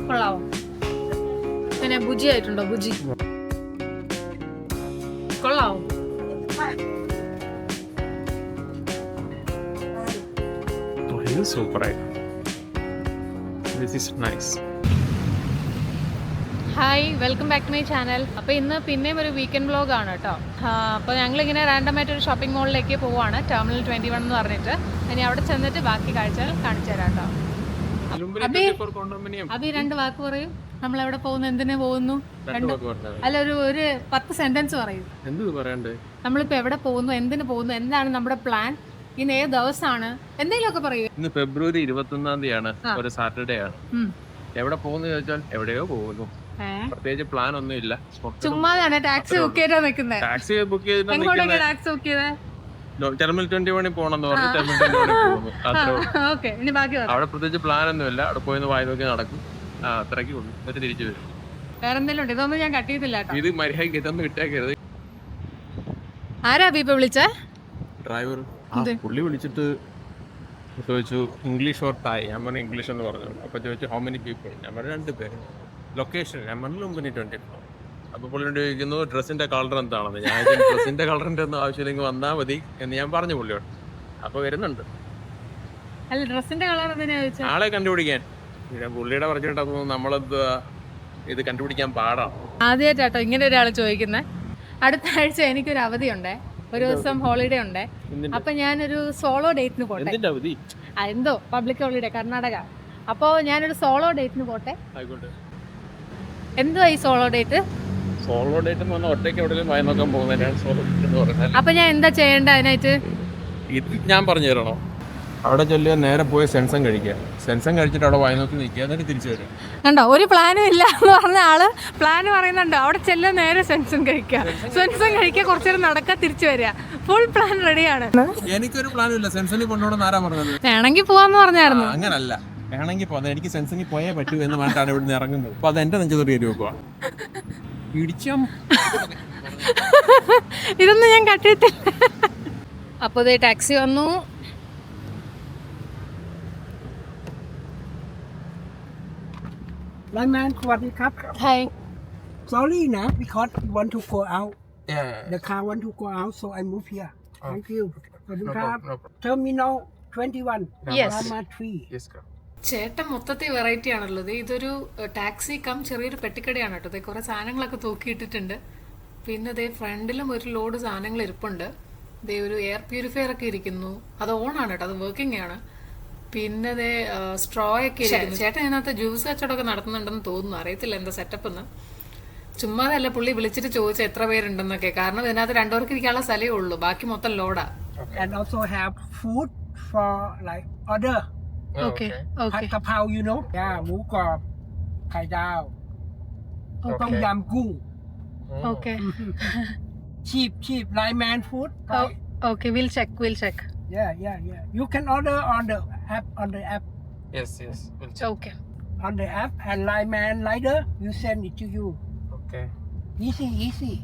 കൊള്ളാവോ? പിന്നെ ബുജി ആയിട്ടുണ്ടോ? ബുജി കൊള്ളാവോ? സൂപ്പറായി. This is nice. Hi, welcome back to my channel. അപ്പോൾ ഇന്ന് പിന്നെയും ഒരു വീക്കെൻഡ് വ്ലോഗാണ് കേട്ടോ. അപ്പോൾ ഞങ്ങളിങ്ങനെ റാൻഡമായിട്ടൊരു ഷോപ്പിംഗ് മോളിലേക്ക് പോവുകയാണ്, ടെർമിനൽ 21 എന്ന് പറഞ്ഞിട്ട്. ഇനി അവിടെ ചെന്നിട്ട് ബാക്കി കാഴ്ചകൾ കാണിച്ചു തരാം കേട്ടോ. അഭി 2 വാക്ക് പറയും. നമ്മളെവിടെ പോകുന്നു, എന്തിനു പോകുന്നു? അല്ല, ഒരു 10 സെന്റൻസ് പറയും. നമ്മളിപ്പോൾ എവിടെ പോകുന്നു, എന്തിനു പോകുന്നു, എന്താണ് നമ്മുടെ പ്ലാൻ, ഇന്ന് ഏത് ദിവസമാണ്, എന്തെങ്കിലുമൊക്കെ പറയൂ. ഇന്ന് ഫെബ്രുവരി 21 തീയതിയാണ്, ഒരു സാറ്റർഡേ ആണ്. എവിടെ പോകുന്നു ചോദിച്ചാൽ എവിടെയോ പോകുന്നു. പ്രത്യേകിച്ച് പ്ലാൻ ഒന്നും ഇല്ല. ചുമ്മാതാണ് ടാക്സി ബുക്ക് ചെയ്താ നിൽക്കുന്നത്. ടാക്സി ബുക്ക് ചെയ്ത് ടാക്സി ബുക്ക് ചെയ്തേ ടെർമിനൽ 21 പോണെന്ന് പറഞ്ഞ് ടെർമിനൽ 21 പോകുന്നു. അവിടെ പ്രത്യേകിച്ച് പ്ലാൻ ഒന്നും ഇല്ല. അവിടെ പോയി വായി നോക്കി നടക്കും, അത്രയ്ക്ക് ഉള്ളൂ. എന്നിട്ട് തിരിച്ചു വരും. വേറെ എന്തെങ്കിലും ഉണ്ട്? ഇതൊന്നും ഞാൻ കട്ട് ചെയ്തില്ല. ഇത് മര്യാദയ്ക്ക് ഇതൊന്നും വിട്ടേക്കരുത്. ആരാ ഇപ്പൊ വിളിച്ചേ? ഡ്രൈവർ. പുള്ളി വിളിച്ചിട്ട് ചോദിച്ചു ഇംഗ്ലീഷ് ഓർ തായ്. ഞാൻ പറഞ്ഞു ഇംഗ്ലീഷ് എന്ന് പറഞ്ഞു. അപ്പൊ ചോദിച്ചു ഹൗ മെനി പീപ്പിൾ. ഞാൻ പറഞ്ഞു 2 പേര്. ലൊക്കേഷൻ ഞാൻ പറഞ്ഞു ലുംബിനി 24. അപ്പൊ പുള്ളിയോട് ചോദിക്കുന്നു ഡ്രസ്സിന്റെ കളർ എന്താണെന്ന്. ഞാൻ ഡ്രസ്സിന്റെ കളറിന്റെ ഒന്നും ആവശ്യമില്ലെങ്കിൽ വന്നാൽ മതി എന്ന് ഞാൻ പറഞ്ഞു പുള്ളിയോട്. അപ്പൊ വരുന്നുണ്ട്. അല്ല, ഡ്രസ്സിന്റെ കളർ ആളെ കണ്ടുപിടിക്കാൻ പുള്ളിയുടെ പറഞ്ഞിട്ട് നമ്മളത് ഇത് കണ്ടുപിടിക്കാൻ പാടാണ്. ആദ്യമായിട്ടോ ഇങ്ങനെ ഒരാൾ ചോദിക്കുന്നത്. അടുത്ത ആഴ്ച എനിക്കൊരു അവധിയുണ്ടേ, ഒരു ദിവസം ഹോളിഡേ ഉണ്ട്. അപ്പൊ ഞാനൊരു സോളോ ഡേറ്റിന് പോട്ടെ. എന്തോ പബ്ലിക് ഹോളിഡേ, കർണാടക. അപ്പോ ഞാനൊരു സോളോ ഡേറ്റിന് പോട്ടെ. എന്തുവാ ഈ സോളോ ഡേറ്റ്? സോളോ ഡേറ്റ് എന്ന് പറഞ്ഞാൽ ഒറ്റയ്ക്ക് എവിടെയും വായി നോക്കാൻ പോകുന്നതിനാണ് സോളോ ഡേറ്റ് എന്ന് പറയുന്നത്. അപ്പൊ ഞാൻ എന്താ ചെയ്യേണ്ട അതിനായിട്ട്? ഇത് ഞാൻ പറഞ്ഞു തരണോ? അവിടെ ചെല്ലുക, നേരെ പോയി സെൻസം കഴിക്കുക. സെൻസം കഴിച്ചിട്ട് അവിടെ വായി നോക്കി നിൽക്കുക, എന്നിട്ട് തിരിച്ചു വരും. കണ്ടോ, ഒരു പ്ലാനും ഇല്ല എന്ന് പറഞ്ഞ ആള് പ്ലാൻ പറയുന്നുണ്ട്. അവിടെ ചെല്ലുക, നേരെ സെൻസം കഴിക്കുക, സെൻസം കഴിക്കുക, കുറച്ചു നേരം നടക്കുക, തിരിച്ചു വരിക. ഫുൾ പ്ലാൻ റെഡിയാണ്. എനിക്കൊരു പ്ലാനും ഇല്ല. സെൻസനിൽ കൊണ്ടുപോകണം ആരാ പറഞ്ഞത്? വേണമെങ്കിൽ പോവാന്ന് പറഞ്ഞായിരുന്നു. അങ്ങനല്ല, വേണമെങ്കിൽ പോകുന്നത്. എനിക്ക് സെൻസിങ് പോയേ പറ്റൂ എന്ന് പറഞ്ഞിട്ടാണ് ഇവിടെ നിന്ന് ഇറങ്ങുന്നത്. അപ്പൊ അത് എന്റെ നെഞ്ചു കയറി വെക്കുക. ഇതൊന്നും ഞാൻ കട്ടിട്ടില്ല. അപ്പൊ ഇതേ ടാക്സി വന്നു. Lineman, Hi. sorry now because we want to go out. Yeah. The car want to go out, so I move here. Thank you. No problem. Terminal 21. Yes. Rama 3. Yes, ചേട്ടൻ മൊത്തത്തിൽ വെറൈറ്റി ആണുള്ളത്. ഇതൊരു taxi come ചെറിയൊരു പെട്ടിക്കടയാണ് കേട്ടോ. കുറെ സാധനങ്ങളൊക്കെ തൂക്കിയിട്ടിട്ടുണ്ട്. പിന്നെ ദേ ഫ്രണ്ടിലും ഒരു ലോഡ് സാധനങ്ങൾ ഇരിപ്പുണ്ട്. ദേ ഒരു എയർ പ്യൂരിഫയർ ഒക്കെ ഇരിക്കുന്നു. അത് ഓണാണ് കേട്ടോ, അത് വർക്കിംഗ് ആണ്. പിന്നെ ദേ സ്ട്രോ ഒക്കെ ഇരിക്കുന്നു. ചേട്ടൻ ഇതിനകത്ത് ജ്യൂസ് കച്ചവടമൊക്കെ നടത്തുന്നുണ്ടെന്ന് തോന്നുന്നു. അറിയത്തില്ല എന്താ സെറ്റപ്പ് എന്ന്. ചുമ്മാതല്ല, പുള്ളി വിളിച്ചിട്ട് ചോദിച്ച എത്ര പേരുണ്ടെന്നൊക്കെ. കാരണം ഇതിനകത്ത് 2 പേർക്ക് ഇരിക്കാനുള്ള സ്ഥലമേ ഉള്ളൂ, ബാക്കി മൊത്തം ലോഡാ. And also have food for like order. Okay. Pat kapao, you know? Yeah, mu gop, kai dao. Tom yam gung. Okay. Cheap lineman food. Oh, okay, we'll check. Yeah. You can order on the app. Yes. Okay. On the app, and lineman rider will send it to you. Okay. Easy.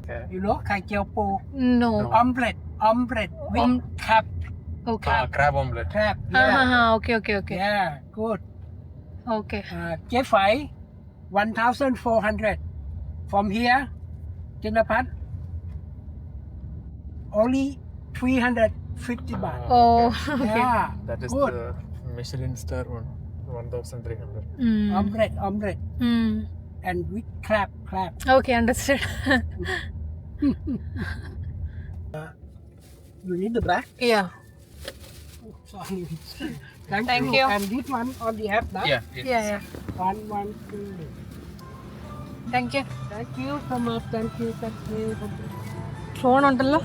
Okay. You know, kai jiao po. No. Omelette with crab. Okay. Crab omelette. Crab. Yeah. Okay. Yeah, good. Okay. Jeffai, 1,400. From here, Tinapat, only 350 baht. Oh, okay. Yeah, That is good. the Michelin star one. 1,300. Omelette. And with crab. Okay, understood. You need the bag? Yeah. Sorry. Thank you. And this one on the app now? Yeah. 112. Thank you. Thank you so much. Thank you. Phone ഉണ്ടല്ലോ.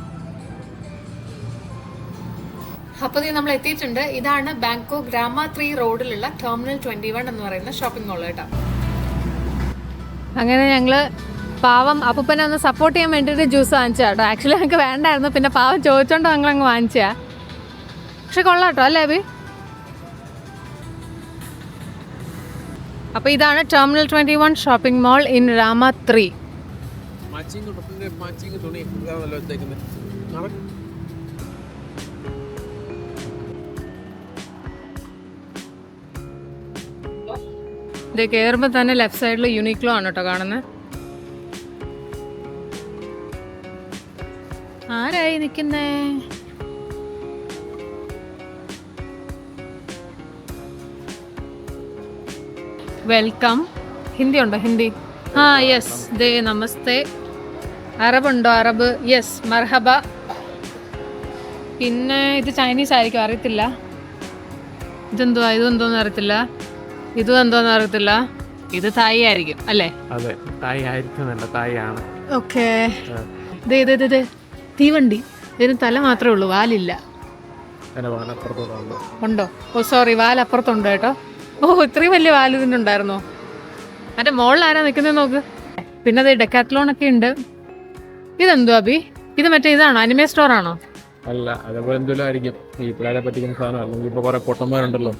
അപ്പോൾ നമ്മൾ എത്തിയിട്ടുണ്ട്. ഇതാണ് Bangkok ഗ്രാമ 3 റോഡിലുള്ള terminal 21 എന്ന് പറയുന്ന shopping മോൾ കേട്ടോ. അങ്ങനെ ഞങ്ങള് പാവം അപ്പൂപ്പനെ ഒന്ന് സപ്പോർട്ട് ചെയ്യാൻ വേണ്ടിയിട്ട് ജ്യൂസ് വാങ്ങിച്ചാ കേട്ടോ. ആക്ച്വലി ഞങ്ങൾക്ക് വേണ്ടായിരുന്നു, പിന്നെ പാവം ചോദിച്ചോണ്ട് ഞങ്ങളങ്ങ് വാങ്ങിച്ചാ. പക്ഷെ കൊള്ളാട്ടോ അല്ലേ അബി? അപ്പോൾ ഇതാണ് terminal 21 shopping mall in Rama 3. തുണി ഇത് കയറുമ്പോൾ തന്നെ ലെഫ്റ്റ് സൈഡിൽ യൂണിക്ലോ ആണ് കേട്ടോ കാണുന്നത്. ആരായി നിൽക്കുന്നേ? വെൽക്കം. ഹിന്ദി ഉണ്ടോ? ഹിന്ദി. ആ യെസ്. ദേ നമസ്തേ. അറബ് ഉണ്ടോ? അറബ്. യെസ് മർഹബ. പിന്നെ ഇത് ചൈനീസ് ആയിരിക്കും, അറിയത്തില്ല. ഇതെന്തോന്ന് അറിയത്തില്ല. ഇതും എന്തോന്ന് അറിയത്തില്ല. ഇത് തായ് ആയിരിക്കും അല്ലേ? അതെ, തായ് ആയിരിക്കും. തായ് ആണ്. ഓക്കെ. തീവണ്ടി. ഇതിന് തല മാത്രമേ ഉള്ളൂ, വാലില്ല. ഉണ്ടോ? ഓ സോറി, വാലപ്പുറത്തുണ്ട് കേട്ടോ. ഓ ഇത്രയും വലിയ വാല് ഇതിനുണ്ടായിരുന്നോ? മറ്റേ മോളിൽ ആരാ നിൽക്കുന്നത് നോക്ക്. പിന്നെ അത് ഡെക്കാത്ലോൺ ഒക്കെ ഉണ്ട്. ഇതെന്തോ അബി? ഇത് മറ്റേ ഇതാണോ? അനിമേ സ്റ്റോർ ആണോ? അല്ല, അതേപോലെ എന്തെങ്കിലും ആയിരിക്കും. ഈ പിള്ളേരെ പറ്റിക്കുന്ന സാധനം. അല്ലെങ്കിൽ ഇപ്പൊ കുറെ പൊട്ടന്മാരുണ്ടല്ലോ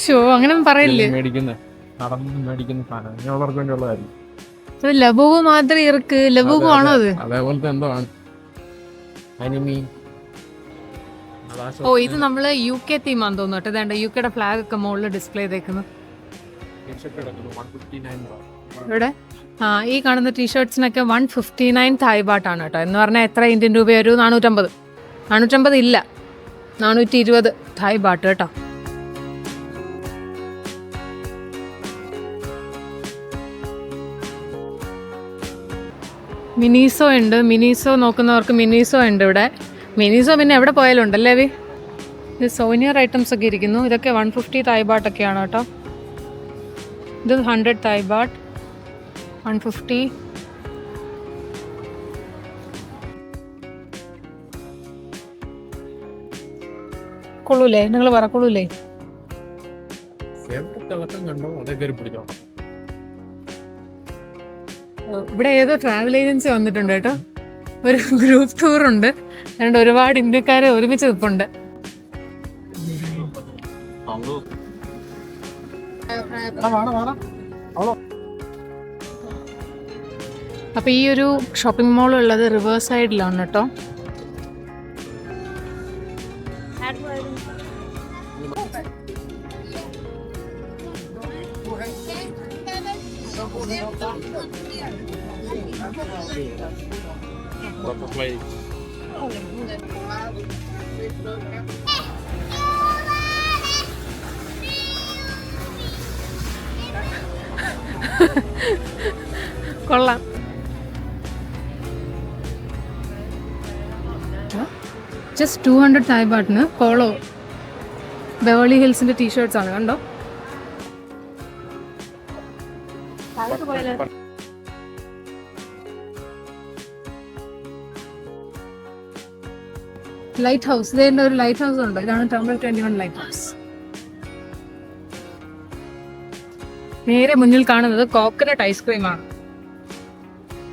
ഷോ, അങ്ങനെയൊന്നും പറയില്ലേ. മേടിക്കുന്ന നടന്ന് മേടിക്കുന്ന സാധനം അവർക്ക് വേണ്ടിയുള്ളതായിരിക്കും. അത് ലബുവ് മാത്രം ഇറക്ക്. ലബുവ് ആണോ അത്? അതേപോലത്തെ എന്തോ ആണ്. അനിമി. ഓ ഇത് നമ്മള് UK തീമാന്ന് തോന്നുന്നു കേട്ടോ. ഇതാണ്ട് UK യുടെ ഫ്ലാഗ് ഒക്കെ മുകളിൽ ഡിസ്പ്ലേ ചെയ്തേക്കുന്നു. ഇവിടെ ഈ കാണുന്ന ടീഷർട്സിനൊക്കെ 159 തായ് ബാട്ടാണ് കേട്ടോ. എന്ന് പറഞ്ഞാൽ എത്ര ഇന്ത്യൻ രൂപ? ഒരു 450 ഇല്ല, 420 തായ് ബാട്ട് കേട്ടോ. മിനീസോ ഉണ്ട്. മിനീസോ നോക്കുന്നവർക്ക് മിനീസോ ഉണ്ട് ഇവിടെ. മിനീസോ പിന്നെ എവിടെ പോയാലും ഉണ്ടല്ലേ വി. ഇത് സോനിയർ ഐറ്റംസ് ഒക്കെ ഇരിക്കുന്നു. ഇതൊക്കെ 150 തായ് ബാട്ടൊക്കെയാണ് കേട്ടോ. ഇത് 100 തായ് ബാട്ട്, 150. കൊള്ളൂലേ? നിങ്ങൾ പറ, കൊള്ളൂലേ? ഇവിടെ ഏതോ ട്രാവൽ ഏജൻസി വന്നിട്ടുണ്ട് കേട്ടോ. ഒരു ഗ്രൂപ്പ് ടൂർ ഉണ്ട്. അതുകൊണ്ട് ഒരുപാട് ഇന്ത്യക്കാരെ ഒരുമിച്ച് നിൽപ്പുണ്ട്. അപ്പൊ ഈ ഒരു ഷോപ്പിംഗ് മോൾ ഉള്ളത് റിവേഴ്സ് സൈഡിലാണ് കേട്ടോ. കൊള്ളാം. ജസ്റ്റ് 200 തായ് ബാട്ടിന് പോളോ ബെവർലി ഹിൽസിന്റെ ടീഷർട്സ് ആണ്. കണ്ടോ? Light house. ഇതിന്റെ ഒരു ലൈറ്റ് ഹൗസ് ഉണ്ട്. ഇതാണ് ടംബർ 21 ലൈറ്റ് ഹൗസ്. നേരെ മുന്നിൽ കാണുന്നത് കോക്കനട്ട് ഐസ്ക്രീമാണ്.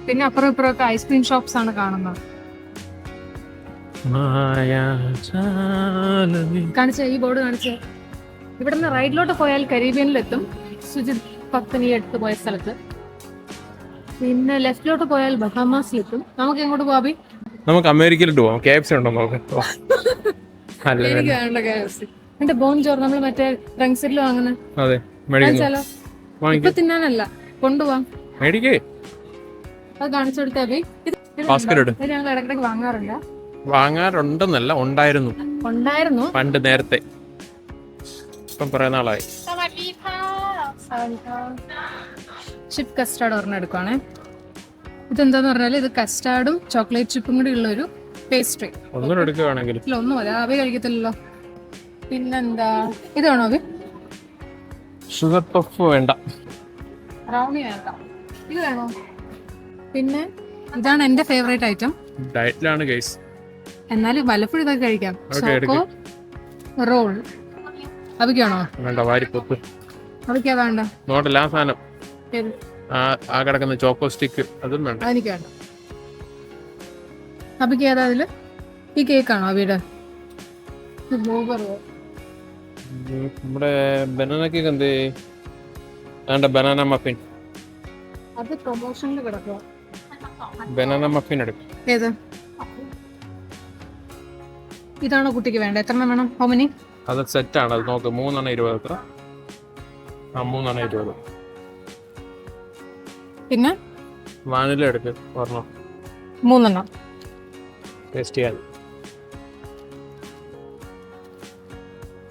പിന്നെ അപ്പുറം ഇപ്പുറമൊക്കെ ഐസ്ക്രീം ഷോപ്സ് ആണ് കാണുന്നത്. കാണിച്ച ഈ ബോർഡ് കാണിച്ച. ഇവിടുന്ന് റൈറ്റിലോട്ട് പോയാൽ കരീബിയനിലെത്തും, സുജിത് പത്തനി എടുത്ത് പോയ സ്ഥലത്ത്. പിന്നെ ലെഫ്റ്റിലോട്ട് പോയാൽ ബഹാമാസിലെത്തും. നമുക്ക് എങ്ങോട്ട് പോവാബി? നമുക്ക് അമേരിക്കയിലോട്ട് പോവാം. KFC ഉണ്ടോ നോക്കാം. എനിക്ക് വേണ്ട KFC. എന്റെ ബോൺ ചോറ് നമ്മൾ മറ്റേ റങ്സിൽ വാങ്ങുന്നത്. അതെ, ഇപ്പൊ തിന്നാനല്ല, കൊണ്ടുപോവാം. മേടിക്കേ. അത് കാണിച്ചു കൊടുത്തേ അബി. ഞങ്ങൾ ഇടയ്ക്കിടയ്ക്ക് വാങ്ങാറുണ്ട്. വാങ്ങാറുണ്ടെന്നല്ല, ഉണ്ടായിരുന്നു പണ്ട് നേരത്തെ. ഇപ്പം കുറെ നാളായി. ചിപ്പ് കസ്റ്റാർഡ് ഒരെണ്ണം എടുക്കുവാണേ. ഇതെന്താന്ന് പറഞ്ഞാല് ഇത് കസ്റ്റാർഡും ചോക്ലേറ്റ് ചിപ്പും കൂടി ഉള്ള ഒരു പേസ്ട്രി. ഒന്നും എടുക്കുകയാണെങ്കിൽ ഇല്ല, ഒന്നും മതി. അവ കഴിക്കത്തില്ലല്ലോ. പിന്നെന്താ, ഇത് വേണോ അവ? ഷുഗർ പഫ് വേണ്ട, ബ്രൗണി വേണ്ട. ഇത് വേണോ? പിന്നെ ഇതാണ് എന്റെ ഫേവറേറ്റ് ഐറ്റം. ഡയറ്റിലാണ് ഗൈസ്, എന്നാലും വല്ലപ്പോഴും ഇതൊക്കെ കഴിക്കാം. Choco role. അവയ്ക്കാണോ വേണ്ട? വാരിപ്പൊത്ത് അവയ്ക്കാ വേണ്ട. നോട്ടല്ല ആ സാധനം, ആ കിടക്കുന്ന ചോക്കോ സ്റ്റിക്ക്, അതും വേണ്ട. അതെനിക്ക് വേണ്ട. അവയ്ക്ക് ഏതാ അതില്? ഈ കേക്കാണോ അവിടെ? നമ്മുടെ ബനാന കേക്ക് എന്തേ? വേണ്ട, ബനാന മഫിൻ. അത് പ്രൊമോഷനിൽ കിടക്കുക. ബനാന മഫിൻ എടുക്കും. ഏത്? ഇതാണോ കുട്ടിക്ക് വേണ്ട? എത്ര വേണം? ഹോമിനി? അത് സെറ്റാണ്. അത് നോക്ക്, 3 20. എത്ര? ആ 3.20. പിന്നെ വാനില എടുക്ക് പറഞ്ഞോ 3 ടേസ്റ്റ് ചെയ്യാൻ.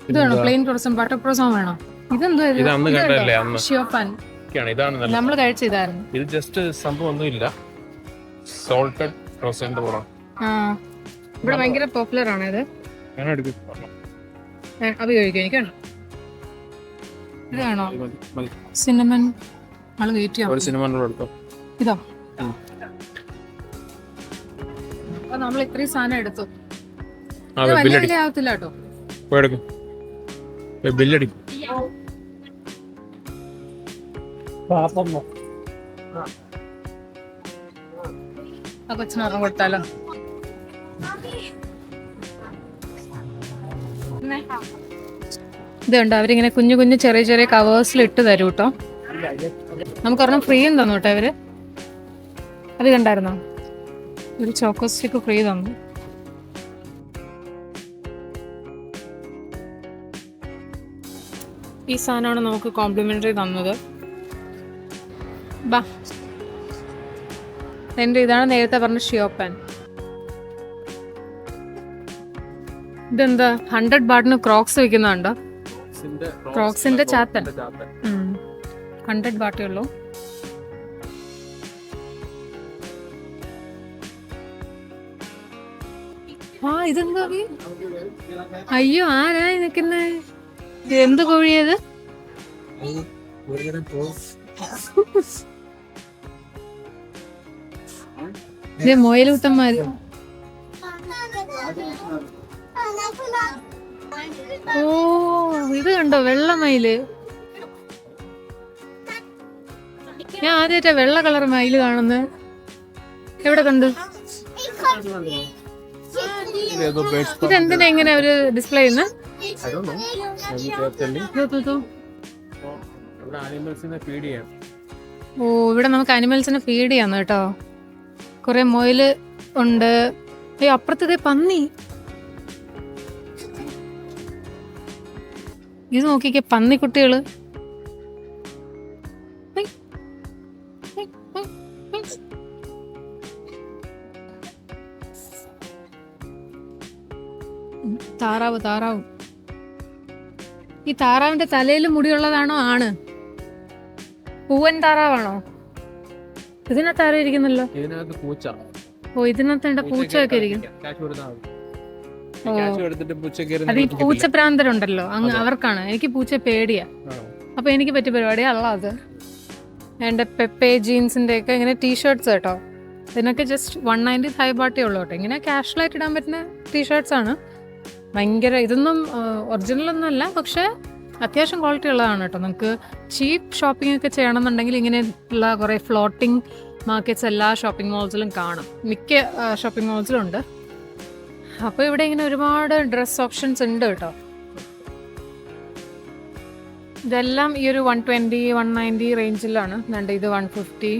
ഇത് വേണോ? പ്ലെയിൻ ക്രോസൻ ബട്ടർ ക്രോസൻ വേണോ? ഇതെന്തോ ഇത് അന്ന് കണ്ടല്ലേ അന്ന് ഷിയോപ്പാൻ ഇതാണ് നല്ല. നമ്മൾ കഴിച്ചതായിരുന്നു. ഇത് ജസ്റ്റ് സംഭവം ഒന്നുമില്ല, സോൾട്ടഡ് ക്രോസന്റ് പോലെ. ആ ഇവിടെ ഭയങ്കര പോപ്പുലർ ആണ് ഇത്. ഞാൻ എടുക്കും അത് കഴിക്കും. എനിക്ക് വേണം. ഇത് വേണോ? സിനമൺ ആള് വെയിറ്റ് ചെയ്യാം. ഒരു സിനിമ എടുത്തോ. ഇതോ? അപ്പൊ നമ്മൾ ഇത്രയും സാധനം എടുത്തു. ഇത് വലിയ വില ആവത്തില്ല കേട്ടോ. എടുക്കും ബില്ലടിക്കും. ആ കൊച്ചിന് ഒരെണ്ണം കൊടുത്താലോ? ഇതുണ്ട്, അവരിങ്ങനെ കുഞ്ഞു കുഞ്ഞു ചെറിയ ചെറിയ കവേഴ്സിൽ ഇട്ട് തരും കേട്ടോ. നമുക്കൊരെണ്ണം ഫ്രീയും തന്നു കേട്ടോ ഇവര്. അത് കണ്ടായിരുന്നോ? ഒരു ചോക്കോ സ്റ്റിക്ക് ഫ്രീ തന്നു. ഈ സാധനമാണ് നമുക്ക് കോംപ്ലിമെന്ററി തന്നത്. ബാ, എന്റെ ഇതാണ് നേരത്തെ പറഞ്ഞ ഷിയോപ്പാൻ. ഇതെന്താ 100 ബാട്ടിന് ക്രോക്സ് വെക്കുന്നുണ്ടോ? ക്രോക്സിന്റെ ചാത്തൻ. 100 ബാട്ടേ ഉള്ളൂ. ആ ഇതെന്താ? അയ്യോ, ആരാ നിക്കുന്നേ? എന്ത് കോഴിയത്? മൊയലൂട്ടന്മാര്. ഓ ഇത് കണ്ടോ, വെള്ളമയില്. ഞാൻ ആദ്യമായിട്ടാ വെള്ള കളർ മയില് കാണുന്നത്. എവിടെ കണ്ടു? ഇതെന്തിനാ ഇങ്ങനെ അവര് ഡിസ്പ്ലേ ചെയ്യുന്നത്? ഓ ഇവിടെ നമുക്ക് അനിമൽസിനെ ഫീഡ് ചെയ്യാന്ന് കേട്ടോ. കൊറേ മൊയില് ഉണ്ട്. അപ്പുറത്തതേ പന്നി. ഇത് നോക്കിക്കേ, പന്നിക്കുട്ടികള്. താറാവ് താറാവ്. ഈ താറാവിന്റെ തലയിൽ മുടിയുള്ളതാണോ? ആണ്. പൂവൻ താറാവാണോ? ഇതിനകത്ത് ആരോ ഇരിക്കുന്നല്ലോ. ഓ ഇതിനകത്ത് എന്റെ പൂച്ചയൊക്കെ ഇരിക്കും. അത് ഈ പൂച്ചപ്രാന്തരുണ്ടല്ലോ, അങ്ങ് അവർക്കാണ്. എനിക്ക് പൂച്ച പേടിയാ. അപ്പൊ എനിക്ക് പറ്റിയ പരിപാടിയാ അല്ല അത്. എന്റെ പെപ്പെ ജീൻസിന്റെ ഒക്കെ ഇങ്ങനെ ടീഷർട്ട്സ് കേട്ടോ. ഇതിനൊക്കെ ജസ്റ്റ് 190 Thai baht ഉള്ളൂ കേട്ടോ. ഇങ്ങനെ കാഷ്വലായിട്ട് ഇടാൻ പറ്റുന്ന ടീഷർട്ട്സ് ആണ്. ഭയങ്കര ഇതൊന്നും ഒറിജിനൽ ഒന്നും അല്ല, പക്ഷെ അത്യാവശ്യം ക്വാളിറ്റി ഉള്ളതാണ് കേട്ടോ. നമുക്ക് ചീപ്പ് ഷോപ്പിംഗ് ഒക്കെ ചെയ്യണമെന്നുണ്ടെങ്കിൽ ഇങ്ങനെ ഉള്ള കുറേ ഫ്ലോട്ടിംഗ് മാർക്കറ്റ്സ് എല്ലാ ഷോപ്പിംഗ് മോൾസിലും കാണും. മിക്ക ഷോപ്പിംഗ് മോൾസിലും ഉണ്ട്. അപ്പോൾ ഇവിടെ ഇങ്ങനെ ഒരുപാട് ഡ്രസ് ഓപ്ഷൻസ് ഉണ്ട് കേട്ടോ. ഇതെല്ലാം ഈ ഒരു 120, 190 റേഞ്ചിലാണ്. ഇത് 150,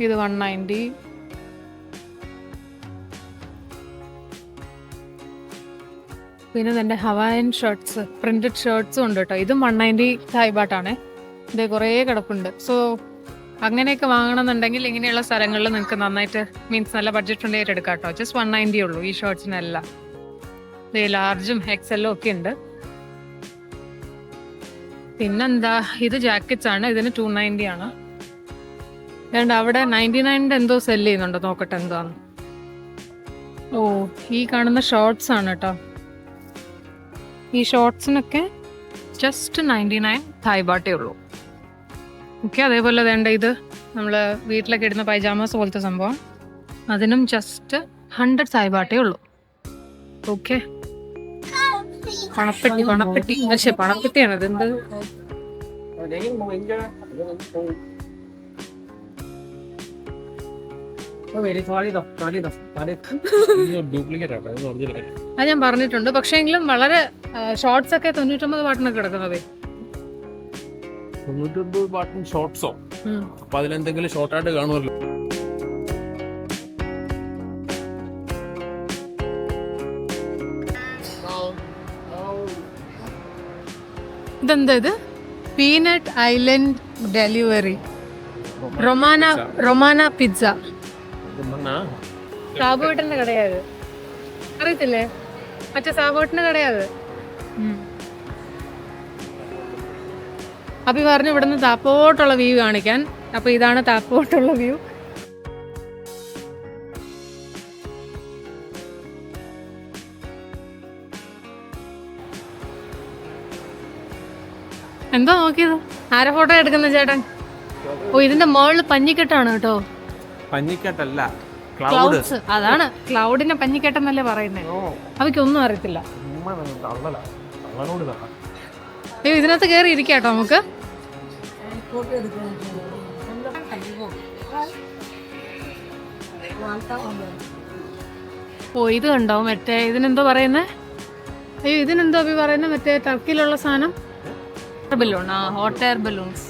ഇത് 190. പിന്നെ എൻ്റെ ഹവായൻ ഷർട്ട്സ്, പ്രിന്റഡ് ഷർട്ട്സും ഉണ്ട് കേട്ടോ. ഇതും 190 Thai baht ആണ്. ഇത് കുറേ കിടപ്പുണ്ട്. സോ അങ്ങനെയൊക്കെ വാങ്ങണമെന്നുണ്ടെങ്കിൽ ഇങ്ങനെയുള്ള സ്ഥലങ്ങളിൽ നിങ്ങൾക്ക് നന്നായിട്ട് മീൻസ് നല്ല ബഡ്ജറ്റ് ഫ്രണ്ട്ലി എടുക്കാം കേട്ടോ. ജസ്റ്റ് 190 ഉള്ളൂ ഈ ഷർട്ട്സിനെല്ലാം. ഇത് ലാർജും എക്സലും ഒക്കെ ഉണ്ട്. പിന്നെന്താ, ഇത് ജാക്കറ്റ്സ് ആണ്. ഇതിന് 290 ആണ്. അതുകൊണ്ട് അവിടെ 99 എന്തോ സെല് ചെയ്യുന്നുണ്ടോ, നോക്കട്ടെ എന്താന്ന്. ഓ ഈ കാണുന്ന ഷോർട്സ് ആണ് കേട്ടോ. ഈ ഷോർട്സിനൊക്കെ ജസ്റ്റ് 99 Thai baht ഉള്ളൂ. ഓക്കെ, അതേപോലെ വേണ്ട ഇത് നമ്മൾ വീട്ടിലൊക്കെ ഇടുന്ന പൈജാമാസ് പോലത്തെ സംഭവം, അതിനും ജസ്റ്റ് 100 Thai baht ഉള്ളൂ. ഓക്കെ, പണപ്പെട്ടി പണപ്പെട്ടി പക്ഷേ പണപ്പെട്ടിയാണ് ഇതെന്ത്? അത് ഞാൻ പറഞ്ഞിട്ടുണ്ട്. പക്ഷേ എങ്കിലും വളരെ ഷോർട്സ് ഒക്കെ 99 baht കിടക്കുന്നത്. 99 baht ഷോർട്ട്സോ? അപ്പൊ അതിലെന്തെങ്കിലും ഷോർട്ടായിട്ട് കാണുമല്ലോ. ഇതെന്താ ഇത്? Peanut island delivery, Romana pizza. സാബുവേട്ടന്റെ കടയാത്, അറിയത്തില്ലേ? മറ്റേ സാബുവേട്ടന്റെ കടയാത്. അപ്പൊ പറഞ്ഞു ഇവിടുന്ന് താപ്പോട്ടുള്ള വ്യൂ കാണിക്കാൻ. അപ്പൊ ഇതാണ് താപ്പോട്ടുള്ള വ്യൂ. എന്താ നോക്കിയത്? ആരെ ഫോട്ടോ എടുക്കുന്ന ചേട്ടൻ? ഓ, ഇതിന്റെ മുകളിൽ പഞ്ഞിക്കെട്ടാണ് കേട്ടോ. പഞ്ഞിക്കെട്ടല്ല, ക്ലൗഡ്സ്. അതാണ് ക്ലൗഡിനെ പഞ്ഞിക്കെട്ടെന്നല്ലേ പറയുന്നത്. അവയ്ക്കൊന്നും അറിയത്തില്ല. അയ്യോ, ഇതിനകത്ത് കയറി ഇരിക്കാട്ടോ നമുക്ക്. ഓ, ഇത് കണ്ടോ മറ്റേ ഇതിനെന്തോ പറയുന്നേ? അയ്യോ, ഇതിനെന്തോ അഭി പറയുന്നത്? മറ്റേ ടർക്കിയിലുള്ള സാധനം, ബലൂൺ. ആ, ഹോട്ട് എയർ ബലൂൺസ്.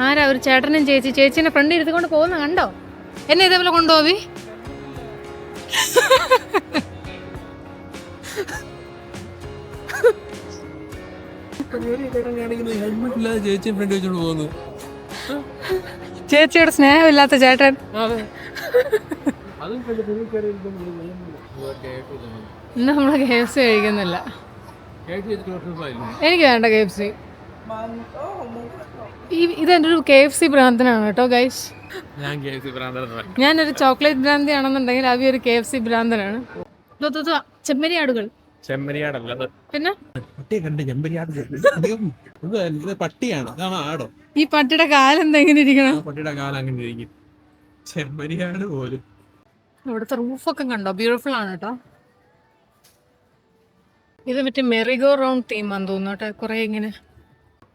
ആരാ? ഒരു ചേട്ടനും ചേച്ചീനെ ഫ്രണ്ട് ഇരുത്തിക്കൊണ്ട് പോകുന്ന കണ്ടോ? എന്നെ ഇതേപോലെ കൊണ്ടുപോവി. ചേച്ചിയുടെ സ്നേഹമില്ലാത്ത ചേട്ടൻ. ഇന്ന് നമ്മള് KFC കഴിക്കുന്നില്ല. എനിക്ക് വേണ്ട KFC. ഇതെന്റെ ഒരു KFC ഭ്രാന്തനാണ് കേട്ടോ ഗൈസ്. ഞാനൊരു ചോക്ലേറ്റ് ഭ്രാന്തി ആണെന്നുണ്ടെങ്കിൽ അവ ഒരു KFC ഭ്രാന്തനാണ്. ചെമ്മരിയാടുകൾ. ചെമ്മരിയാടല്ല, പിന്നെ പട്ടിയാണ്. അതാണ് ആടോ? ഈ പട്ടിയുടെ കാലെന്താ എങ്ങനെ ഇരിക്കണം? പട്ടിയുടെ കാലം അങ്ങനെ ഇരിക്കും. ചെമ്മരിയാട് പോലും. ഇവിടുത്തെ റൂഫൊക്കെ കണ്ടോ? ബ്യൂട്ടിഫുൾ ആണ് കേട്ടോ. ഇത് മറ്റേ മെറിഗോ റൗണ്ട് തീമാന്ന് തോന്നുന്നു കേട്ടോ. കുറെ ഇങ്ങനെ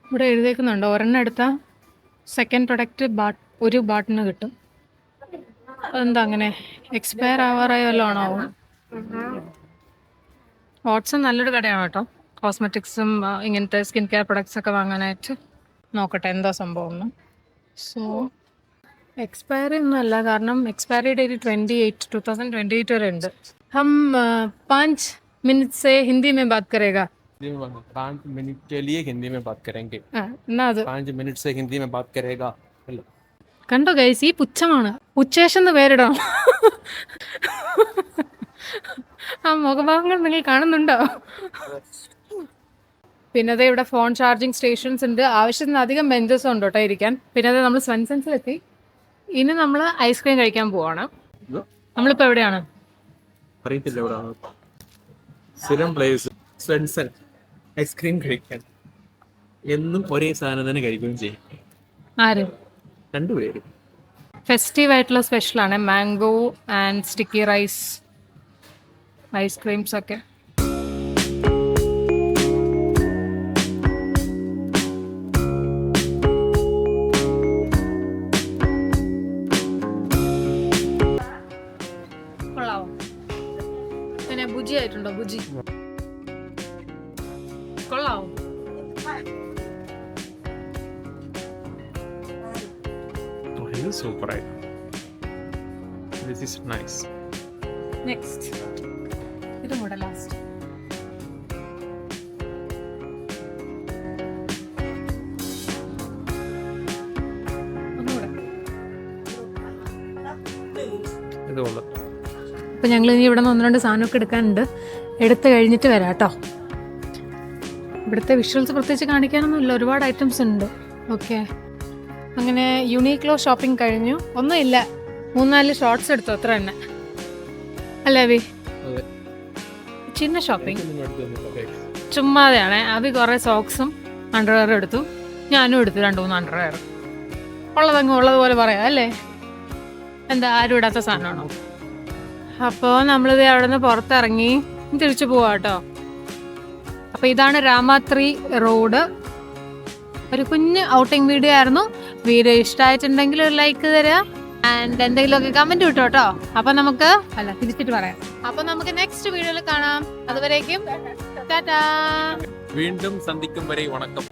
ഇവിടെ എഴുതേക്കുന്നുണ്ടോ? ഒരെണ്ണം എടുത്താൽ സെക്കൻഡ് പ്രൊഡക്റ്റ് ഒരു ബാട്ടിന് കിട്ടും. അതെന്താ അങ്ങനെ? എക്സ്പയർ ആവാറായോ വല്ലതും ആണോ? വാട്സൺ നല്ലൊരു കടയാണ് കേട്ടോ. കോസ്മെറ്റിക്സും ഇങ്ങനത്തെ സ്കിൻ കെയർ പ്രൊഡക്ട്സ് ഒക്കെ വാങ്ങാനായിട്ട്. നോക്കട്ടെ എന്താ സംഭവം എന്ന്. സോ എക്സ്പയറി ഒന്നുമല്ല, കാരണം എക്സ്പയറി ഡേറ്റ് 2028 വരെ ഉണ്ട്. ഹം 5 मिनट से हिंदी में बात करेगा. 5 मिनट के लिए हिंदी में बात करेंगे. എന്നാ അത് 5 मिनट से हिंदी में बात करेगा. കണ്ടോ ഗൈസ്? ഈ പുച്ഛമാണ്. പുച്ഛേഷം എന്ന് പേരിടാം. ആ മുഖഭാവങ്ങൾ നിങ്ങൾ കാണുന്നുണ്ടോ? പിന്നെ അതെ ഇവിടെ ഫോൺ ചാർജിങ് സ്റ്റേഷൻസ് ഉണ്ട്. ആവശ്യത്തിന് അധികം ബെഞ്ചസ് ഉണ്ട് കേട്ടോ ഇരിക്കാൻ. പിന്നെ അതെ നമ്മൾ സ്വൻസൻസിലെത്തി. ഇനി നമ്മൾ ഐസ്ക്രീം കഴിക്കാൻ പോവാണ്. നമ്മളിപ്പോ എവിടെയാണ്? അറിയത്തില്ല എവിടെയാണ്. സ്ഥിരം പ്ലേസ് സ്വൻസൺ. ഐസ്ക്രീം കഴിക്കാൻ എന്നും ഒരേ സാധനം തന്നെ കഴിക്കുകയും ചെയ്യും. ആര്? രണ്ടുപേരും. ഫെസ്റ്റീവ് ആയിട്ടുള്ള സ്പെഷ്യലാണ് mango and sticky rice ice creams ഒക്കെ. കൊള്ളാവോ? പിന്നെ ബുജി ആയിട്ടുണ്ടോ? ബുജി കൊള്ളാവോ? സൂപ്പർ ആയിട്ട്. This is nice. നെക്സ്റ്റ് ഇതും കൂടെ ലാസ്റ്റ്. ഒന്നുകൂടെ. ഇതുകൊണ്ട് അപ്പം ഞങ്ങൾ ഇനി ഇവിടെ നിന്ന് 1-2 സാധനമൊക്കെ എടുക്കാനുണ്ട്. എടുത്ത് കഴിഞ്ഞിട്ട് വരാം കേട്ടോ. ഇവിടുത്തെ വിഷ്വൽസ് പ്രത്യേകിച്ച് കാണിക്കാനൊന്നുമില്ല, ഒരുപാട് ഐറ്റംസ് ഉണ്ട്. ഓക്കെ, അങ്ങനെ യുണീക്ലോ ഷോപ്പിംഗ് കഴിഞ്ഞു. ഒന്നുമില്ല, 3-4 ഷോർട്സ് എടുത്തു, അത്ര തന്നെ അല്ലേ അഭി? ചിന്ന ഷോപ്പിംഗ് ചുമ്മാതെയാണ്. അഭി കുറേ സോക്സും അണ്ടർവെയറും എടുത്തു, ഞാനും എടുത്തു 2-3 അണ്ടർവെയർ. ഉള്ളതങ്ങ് ഉള്ളതുപോലെ പറയാം അല്ലേ? എന്താ ആരും ഇടാത്ത സാധനമാണോ? അപ്പോൾ നമ്മളിത് അവിടെ നിന്ന് പുറത്തിറങ്ങി തിരിച്ചു പോവാം കേട്ടോ. അപ്പോൾ ഇതാണ് രാമാത്രി റോഡ്. ഒരു കുഞ്ഞ് ഔട്ടിംഗ് വീഡിയോ ആയിരുന്നു. വീഡിയോ ഇഷ്ടമായിട്ടുണ്ടെങ്കിൽ ഒരു ലൈക്ക് തരിക ആൻഡ് എന്തെങ്കിലുമൊക്കെ കമന്റ് കിട്ടും കേട്ടോ. അപ്പൊ നമുക്ക് തിരിച്ചിട്ട് പറയാം. അപ്പൊ നമുക്ക് നെക്സ്റ്റ് വീഡിയോയിൽ കാണാം. അതുവരേക്കും ടാറ്റാ. വീണ്ടും സന്ധിക്കും വരെ വണക്കം.